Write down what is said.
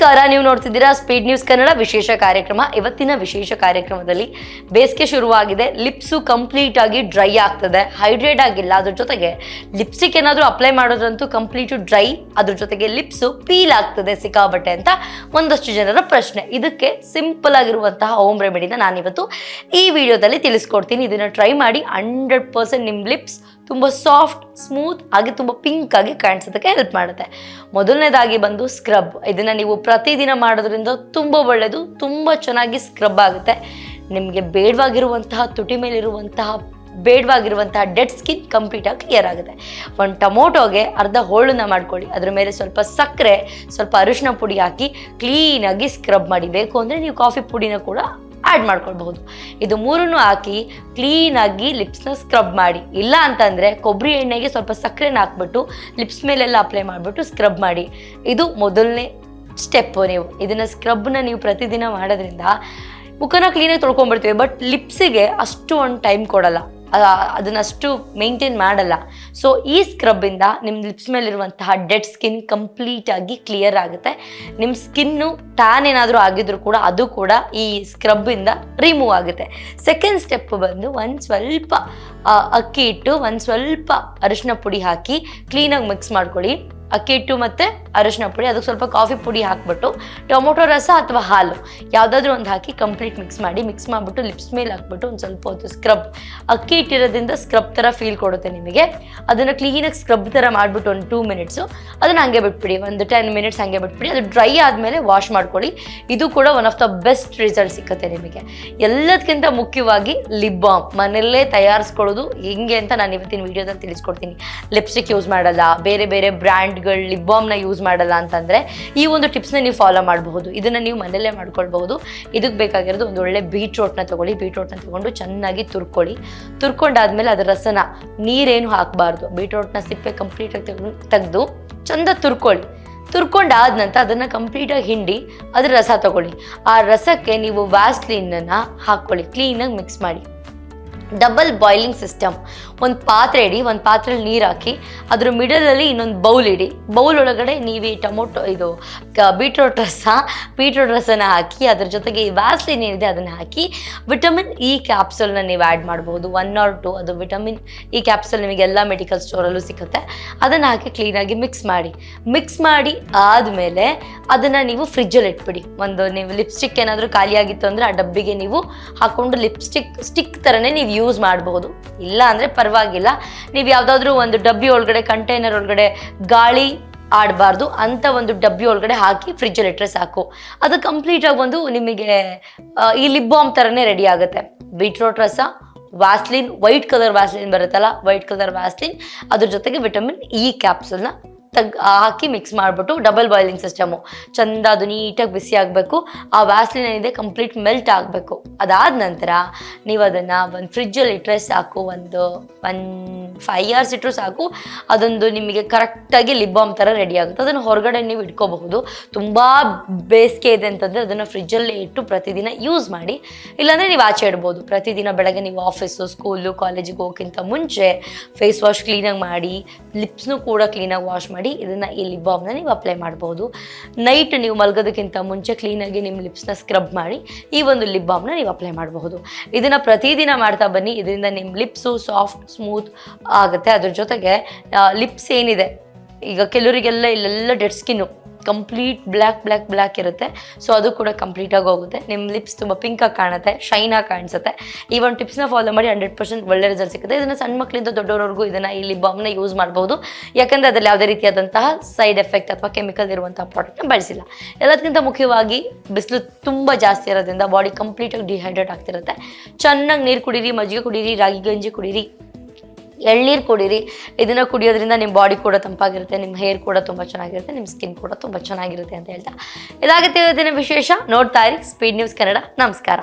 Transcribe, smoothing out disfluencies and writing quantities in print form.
ನಮಸ್ಕಾರ, ನೀವು ನೋಡ್ತಿದ್ದೀರಾ ಸ್ಪೀಡ್ ನ್ಯೂಸ್ ಕನ್ನಡ ವಿಶೇಷ ಕಾರ್ಯಕ್ರಮ. ಇವತ್ತಿನ ವಿಶೇಷ ಕಾರ್ಯಕ್ರಮದಲ್ಲಿ ಬೇಸಿಗೆ ಶುರುವಾಗಿದೆ, ಲಿಪ್ಸು ಕಂಪ್ಲೀಟ್ ಆಗಿ ಡ್ರೈ ಆಗ್ತದೆ, ಹೈಡ್ರೇಟ್ ಆಗಿಲ್ಲ. ಅದ್ರ ಜೊತೆಗೆ ಲಿಪ್ಸ್ಟಿಕ್ ಏನಾದರೂ ಅಪ್ಲೈ ಮಾಡೋದ್ರಂತೂ ಕಂಪ್ಲೀಟ್ ಡ್ರೈ, ಅದ್ರ ಜೊತೆಗೆ ಲಿಪ್ಸು ಪೀಲ್ ಆಗ್ತದೆ ಸಿಕ್ಕಾಬಟ್ಟೆ ಅಂತ ಒಂದಷ್ಟು ಜನರ ಪ್ರಶ್ನೆ. ಇದಕ್ಕೆ ಸಿಂಪಲ್ ಆಗಿರುವಂತಹ ಹೋಮ್ ರೆಮಿಡಿನ ನಾನಿವತ್ತು ಈ ವಿಡಿಯೋದಲ್ಲಿ ತಿಳಿಸ್ಕೊಡ್ತೀನಿ. ಇದನ್ನು ಟ್ರೈ ಮಾಡಿ 100% ನಿಮ್ಮ ಲಿಪ್ಸ್ ತುಂಬ ಸಾಫ್ಟ್, ಸ್ಮೂತ್ ಆಗಿ ತುಂಬ ಪಿಂಕ್ ಆಗಿ ಕಾಣಿಸೋದಕ್ಕೆ ಹೆಲ್ಪ್ ಮಾಡುತ್ತೆ. ಮೊದಲನೇದಾಗಿ ಬಂದು ಸ್ಕ್ರಬ್. ಇದನ್ನು ನೀವು ಪ್ರತಿದಿನ ಮಾಡೋದ್ರಿಂದ ತುಂಬ ಒಳ್ಳೆಯದು, ತುಂಬ ಚೆನ್ನಾಗಿ ಸ್ಕ್ರಬ್ ಆಗುತ್ತೆ. ನಿಮಗೆ ಬೇಡವಾಗಿರುವಂತಹ ತುಟಿ ಮೇಲಿರುವಂತಹ ಡೆಡ್ ಸ್ಕಿನ್ ಕಂಪ್ಲೀಟಾಗಿ ಕ್ಲಿಯರ್ ಆಗುತ್ತೆ. ಒಂದು ಟೊಮೊಟೊಗೆ ಅರ್ಧ ಹೋಳನ್ನ ಮಾಡ್ಕೊಳ್ಳಿ, ಅದ್ರ ಮೇಲೆ ಸ್ವಲ್ಪ ಸಕ್ಕರೆ, ಸ್ವಲ್ಪ ಅರಿಶಿನ ಪುಡಿ ಹಾಕಿ ಕ್ಲೀನಾಗಿ ಸ್ಕ್ರಬ್ ಮಾಡಿ. ಬೇಕು ಅಂದರೆ ನೀವು ಕಾಫಿ ಪುಡಿನ ಕೂಡ ಆ್ಯಡ್ ಮಾಡ್ಕೊಳ್ಬಹುದು. ಇದು ಮೂರನ್ನು ಹಾಕಿ ಕ್ಲೀನಾಗಿ ಲಿಪ್ಸ್ನ ಸ್ಕ್ರಬ್ ಮಾಡಿ. ಇಲ್ಲ ಅಂತಂದರೆ ಕೊಬ್ಬರಿ ಎಣ್ಣೆಗೆ ಸ್ವಲ್ಪ ಸಕ್ಕರೆನ ಹಾಕ್ಬಿಟ್ಟು ಲಿಪ್ಸ್ ಮೇಲೆಲ್ಲ ಅಪ್ಲೈ ಮಾಡಿಬಿಟ್ಟು ಸ್ಕ್ರಬ್ ಮಾಡಿ. ಇದು ಮೊದಲನೇ ಸ್ಟೆಪ್ಪು. ನೀವು ಇದನ್ನು ಸ್ಕ್ರಬ್ನ ನೀವು ಪ್ರತಿದಿನ ಮಾಡೋದ್ರಿಂದ ಮುಖನ ಕ್ಲೀನಾಗಿ ತೊಳ್ಕೊಂಡ್ಬಿಡ್ತೀವಿ, ಬಟ್ ಲಿಪ್ಸಿಗೆ ಅಷ್ಟು ಒಂದು ಟೈಮ್ ಕೊಡಲ್ಲ, ಅದನ್ನಷ್ಟು ಮೇಂಟೈನ್ ಮಾಡಲ್ಲ. ಸೊ ಈ ಸ್ಕ್ರಬ್ಬಿಂದ ನಿಮ್ಮ ಲಿಪ್ಸ್ ಮೇಲಿರುವಂತಹ ಡೆಡ್ ಸ್ಕಿನ್ ಕಂಪ್ಲೀಟಾಗಿ ಕ್ಲಿಯರ್ ಆಗುತ್ತೆ. ನಿಮ್ಮ ಸ್ಕಿನ್ನು ಟ್ಯಾನ್ ಏನಾದರೂ ಆಗಿದ್ರು ಕೂಡ ಅದು ಕೂಡ ಈ ಸ್ಕ್ರಬ್ಬಿಂದ ರಿಮೂವ್ ಆಗುತ್ತೆ. ಸೆಕೆಂಡ್ ಸ್ಟೆಪ್ ಬಂದು ಒಂದು ಸ್ವಲ್ಪ ಅಕ್ಕಿ ಹಿಟ್ಟು, ಒಂದು ಸ್ವಲ್ಪ ಅರಿಶಿನ ಪುಡಿ ಹಾಕಿ ಕ್ಲೀನಾಗಿ ಮಿಕ್ಸ್ ಮಾಡ್ಕೊಳ್ಳಿ. ಅಕ್ಕಿ ಹಿಟ್ಟು ಮತ್ತು ಅರಿಶಿನ ಪುಡಿ, ಅದಕ್ಕೆ ಸ್ವಲ್ಪ ಕಾಫಿ ಪುಡಿ ಹಾಕ್ಬಿಟ್ಟು ಟೊಮೊಟೊ ರಸ ಅಥವಾ ಹಾಲು ಯಾವುದಾದ್ರೂ ಒಂದು ಹಾಕಿ ಕಂಪ್ಲೀಟ್ ಮಿಕ್ಸ್ ಮಾಡಿಬಿಟ್ಟು ಲಿಪ್ಸ್ ಮೇಲೆ ಹಾಕ್ಬಿಟ್ಟು ಒಂದು ಸ್ವಲ್ಪ ಹೊತ್ತು ಸ್ಕ್ರಬ್. ಅಕ್ಕಿ ಹಿಟ್ಟಿರೋದ್ರಿಂದ ಸ್ಕ್ರಬ್ ಥರ ಫೀಲ್ ಕೊಡುತ್ತೆ ನಿಮಗೆ. ಅದನ್ನು ಕ್ಲೀನಾಗಿ ಸ್ಕ್ರಬ್ ಥರ ಮಾಡಿಬಿಟ್ಟು ಒಂದು 2 ಮಿನಿಟ್ಸು ಅದನ್ನು ಹಾಗೆ ಬಿಟ್ಬಿಡಿ, ಒಂದು 10 ಮಿನಿಟ್ಸ್ ಹಾಗೆ ಬಿಟ್ಬಿಡಿ. ಅದು ಡ್ರೈ ಆದಮೇಲೆ ವಾಶ್ ಮಾಡ್ಕೊಳ್ಳಿ. ಇದು ಕೂಡ one of the best result ಸಿಗುತ್ತೆ ನಿಮಗೆ. ಎಲ್ಲದಕ್ಕಿಂತ ಮುಖ್ಯವಾಗಿ ಲಿಪ್ ಬಾಮ್ ಮನೆಯಲ್ಲೇ ತಯಾರಿಸ್ಕೊಳ್ಳೋದು ಹೆಂಗೆ ಅಂತ ನಾನು ಇವತ್ತಿನ ವೀಡಿಯೋದಲ್ಲಿ ತಿಳಿಸ್ಕೊಡ್ತೀನಿ. ಲಿಪ್ಸ್ಟಿಕ್ ಯೂಸ್ ಮಾಡಲ್ಲ, ಬೇರೆ ಬೇರೆ ಬ್ರ್ಯಾಂಡ್ಗಳು ಲಿಪ್ ಬಾಮ್ನ ಯೂಸ್ ಮಾಡಲ್ಲ ಅಂತಂದರೆ ಈ ಒಂದು ಟಿಪ್ಸ್ನ ನೀವು ಫಾಲೋ ಮಾಡಬಹುದು. ಇದನ್ನು ನೀವು ಮನೆಯಲ್ಲೇ ಮಾಡ್ಕೊಳ್ಬಹುದು. ಇದಕ್ಕೆ ಬೇಕಾಗಿರೋದು ಒಂದು ಒಳ್ಳೆ ಬೀಟ್ರೋಟ್ನ ತೊಗೊಳ್ಳಿ. ಬೀಟ್ರೋಟ್ನ ತೊಗೊಂಡು ಚೆನ್ನಾಗಿ ತುರ್ಕೊಂಡಾದ್ಮೇಲೆ ಅದರ ರಸನ, ನೀರೇನು ಹಾಕಬಾರ್ದು, ಬೀಟ್ರೋಟ್ನ ಸಿಪ್ಪೆ ಕಂಪ್ಲೀಟಾಗಿ ತೆಗೆದು ಚಂದ ತುರ್ಕೊಂಡಾದ ನಂತರ ಅದನ್ನು ಕಂಪ್ಲೀಟಾಗಿ ಹಿಂಡಿ ಅದರ ರಸ ತೊಗೊಳ್ಳಿ. ಆ ರಸಕ್ಕೆ ನೀವು ವ್ಯಾಸ್ಲಿನನ್ನು ಹಾಕ್ಕೊಳ್ಳಿ, ಕ್ಲೀನಾಗಿ ಮಿಕ್ಸ್ ಮಾಡಿ. Double boiling system. ಒಂದು ಪಾತ್ರೆ ಇಡಿ, ಒಂದು ಪಾತ್ರೆಯಲ್ಲಿ ನೀರು ಹಾಕಿ ಅದ್ರ ಮಿಡಲಲ್ಲಿ ಇನ್ನೊಂದು ಬೌಲ್ ಇಡಿ. ಬೌಲ್ ಒಳಗಡೆ ನೀವು ಈ ಬೀಟ್ರೋಟ್ ರಸನ ಹಾಕಿ ಅದ್ರ ಜೊತೆಗೆ ಈ ವ್ಯಾಸ್ಲಿನ್ ಏನಿದೆ ಅದನ್ನು ಹಾಕಿ ವಿಟಮಿನ್ ಇ ಕ್ಯಾಪ್ಸೂಲ್ನ ನೀವು ಆ್ಯಡ್ ಮಾಡ್ಬೋದು, 1 or 2. ಅದು ವಿಟಮಿನ್ ಇ ಕ್ಯಾಪ್ಸೂಲ್ ನಿಮಗೆ ಎಲ್ಲ ಮೆಡಿಕಲ್ ಸ್ಟೋರಲ್ಲೂ ಸಿಗುತ್ತೆ. ಅದನ್ನು ಹಾಕಿ ಕ್ಲೀನಾಗಿ ಮಿಕ್ಸ್ ಮಾಡಿ ಆದಮೇಲೆ ಅದನ್ನು ನೀವು ಫ್ರಿಜ್ಜಲ್ಲಿ ಇಟ್ಬಿಡಿ. ನೀವು ಲಿಪ್ಸ್ಟಿಕ್ ಏನಾದರೂ ಖಾಲಿಯಾಗಿತ್ತು ಅಂದರೆ ಆ ಡಬ್ಬಿಗೆ ನೀವು ಹಾಕ್ಕೊಂಡು ಸ್ಟಿಕ್ ಥರನೇ ನೀವು ಯೂಸ್ ಮಾಡಬಹುದು. ಇಲ್ಲ ಅಂದರೆ ಪರವಾಗಿಲ್ಲ, ನೀವು ಯಾವುದಾದ್ರೂ ಒಂದು ಡಬ್ಬಿ ಒಳಗಡೆ, ಕಂಟೈನರ್ ಒಳಗಡೆ ಗಾಳಿ ಆಡಬಾರ್ದು ಅಂತ ಒಂದು ಡಬ್ಬಿ ಒಳಗಡೆ ಹಾಕಿ ಫ್ರಿಜ್ಜಲ್ಲಿ ಇಟ್ಟರೆ ಸಾಕು. ಅದು ಕಂಪ್ಲೀಟಾಗಿ ಒಂದು ನಿಮಗೆ ಈ ಲಿಪ್ ಬಾಮ್ ಥರನೇ ರೆಡಿ ಆಗುತ್ತೆ. ಬೀಟ್ರೋಟ್ ರಸ, ವ್ಯಾಸ್ಲಿನ್, ವೈಟ್ ಕಲರ್ ವ್ಯಾಸ್ಲಿನ್ ಬರುತ್ತಲ್ಲ, ವೈಟ್ ಕಲರ್ ವ್ಯಾಸ್ಲಿನ್, ಅದ್ರ ಜೊತೆಗೆ ವಿಟಮಿನ್ ಇ ಕ್ಯಾಪ್ಸೂಲ್ನ ಹಾಕಿ ಮಿಕ್ಸ್ ಮಾಡಿಬಿಟ್ಟು ಡಬಲ್ ಬಾಯ್ಲಿಂಗ್ ಸಿಸ್ಟಮು ಚಂದ ಅದು ನೀಟಾಗಿ ಬಿಸಿ ಆಗಬೇಕು. ಆ ವ್ಯಾಸ್ಲಿನ್ ಏನಿದೆ ಕಂಪ್ಲೀಟ್ ಮೆಲ್ಟ್ ಆಗಬೇಕು. ಅದಾದ ನಂತರ ನೀವು ಅದನ್ನು ಒಂದು ಫ್ರಿಜ್ಜಲ್ಲಿ ಇಟ್ಟರೆ ಸಾಕು, ಒಂದು 5 hours ಇಟ್ಟರು ಸಾಕು. ಅದೊಂದು ನಿಮಗೆ ಕರೆಕ್ಟಾಗಿ ಲಿಪ್ ಬಾಮ್ ಥರ ರೆಡಿ ಆಗುತ್ತೆ. ಅದನ್ನು ಹೊರಗಡೆ ನೀವು ಇಟ್ಕೋಬಹುದು. ತುಂಬ ಬೇಸಿಗೆ ಇದೆ ಅಂತಂದರೆ ಅದನ್ನು ಫ್ರಿಜ್ಜಲ್ಲೇ ಇಟ್ಟು ಪ್ರತಿದಿನ ಯೂಸ್ ಮಾಡಿ. ಇಲ್ಲಾಂದರೆ ನೀವು ಆಚೆ ಇಡ್ಬೋದು. ಪ್ರತಿದಿನ ಬೆಳಗ್ಗೆ ನೀವು ಆಫೀಸು, ಸ್ಕೂಲು, ಕಾಲೇಜಿಗೆ ಹೋಗೋಕ್ಕಿಂತ ಮುಂಚೆ ಫೇಸ್ ವಾಶ್ ಕ್ಲೀನಾಗಿ ಮಾಡಿ, ಲಿಪ್ಸ್ನೂ ಕೂಡ ಕ್ಲೀನಾಗಿ ವಾಶ್ ಮಾಡಿ ಇದನ್ನು ಈ ಲಿಪ್ ಬಾಮ್ನ ನೀವು ಅಪ್ಲೈ ಮಾಡ್ಬೋದು. ನೈಟ್ ನೀವು ಮಲಗೋದಕ್ಕಿಂತ ಮುಂಚೆ ಕ್ಲೀನಾಗಿ ನಿಮ್ಮ ಲಿಪ್ಸ್ನ ಸ್ಕ್ರಬ್ ಮಾಡಿ ಈ ಒಂದು ಲಿಪ್ ಬಾಮ್ನ ನೀವು ಅಪ್ಲೈ ಮಾಡಬಹುದು. ಇದನ್ನು ಪ್ರತಿದಿನ ಮಾಡ್ತಾ ಬನ್ನಿ. ಇದರಿಂದ ನಿಮ್ಮ ಲಿಪ್ಸು ಸಾಫ್ಟ್, ಸ್ಮೂತ್ ಆಗುತ್ತೆ. ಅದ್ರ ಜೊತೆಗೆ ಲಿಪ್ಸ್ ಏನಿದೆ, ಈಗ ಕೆಲವರಿಗೆಲ್ಲ ಇಲ್ಲೆಲ್ಲ ಡೆಡ್ ಸ್ಕಿನ್ನು ಕಂಪ್ಲೀಟ್ ಬ್ಲ್ಯಾಕ್ ಇರುತ್ತೆ. ಸೊ ಅದು ಕೂಡ ಕಂಪ್ಲೀಟಾಗಿ ಹೋಗುತ್ತೆ. ನಿಮ್ಮ ಲಿಪ್ಸ್ ತುಂಬ ಪಿಂಕಾಗಿ ಕಾಣುತ್ತೆ, ಶೈನಾಗಿ ಕಾಣಿಸುತ್ತೆ. ಈ ಒಂದು ಟಿಪ್ಸ್ನ ಫಾಲೋ ಮಾಡಿ 100% ಒಳ್ಳೆ ರಿಸಲ್ಟ್ ಸಿಗುತ್ತೆ. ಇದನ್ನು ಸಣ್ಣ ಮಕ್ಕಳಿಂದ ದೊಡ್ಡವರವರೆಗೂ ಇದನ್ನು ಈ ಲಿಪ್ ಬಾಮ್ನ ಯೂಸ್ ಮಾಡ್ಬೋದು. ಯಾಕಂದರೆ ಅದರಲ್ಲಿ ಯಾವುದೇ ರೀತಿಯಾದಂತಹ ಸೈಡ್ ಎಫೆಕ್ಟ್ ಅಥವಾ ಕೆಮಿಕಲ್ ಇರುವಂತಹ ಪ್ರಾಡಕ್ಟ್ನ ಬಳಸಿಲ್ಲ. ಎಲ್ಲದಕ್ಕಿಂತ ಮುಖ್ಯವಾಗಿ ಬಿಸಿಲು ತುಂಬ ಜಾಸ್ತಿ ಇರೋದ್ರಿಂದ ಬಾಡಿ ಕಂಪ್ಲೀಟಾಗಿ ಡಿಹೈಡ್ರೇಟ್ ಆಗ್ತಿರುತ್ತೆ. ಚೆನ್ನಾಗಿ ನೀರು ಕುಡೀರಿ, ಮಜ್ಜಿಗೆ ಕುಡೀರಿ, ರಾಗಿ ಗಂಜಿ ಕುಡೀರಿ, ಎಳ್ನೀರು ಕುಡೀರಿ. ಇದನ್ನು ಕುಡಿಯೋದ್ರಿಂದ ನಿಮ್ಮ ಬಾಡಿ ಕೂಡ ತಂಪಾಗಿರುತ್ತೆ, ನಿಮ್ಮ ಹೇರ್ ಕೂಡ ತುಂಬ ಚೆನ್ನಾಗಿರುತ್ತೆ, ನಿಮ್ಮ ಸ್ಕಿನ್ ಕೂಡ ತುಂಬ ಚೆನ್ನಾಗಿರುತ್ತೆ ಅಂತ ಹೇಳ್ತಾ ಇದಾಗುತ್ತೆ ಇವತ್ತಿನ ವಿಶೇಷ. ನೋಡ್ತಾ ಇರಿ ಸ್ಪೀಡ್ ನ್ಯೂಸ್ ಕನ್ನಡ. ನಮಸ್ಕಾರ.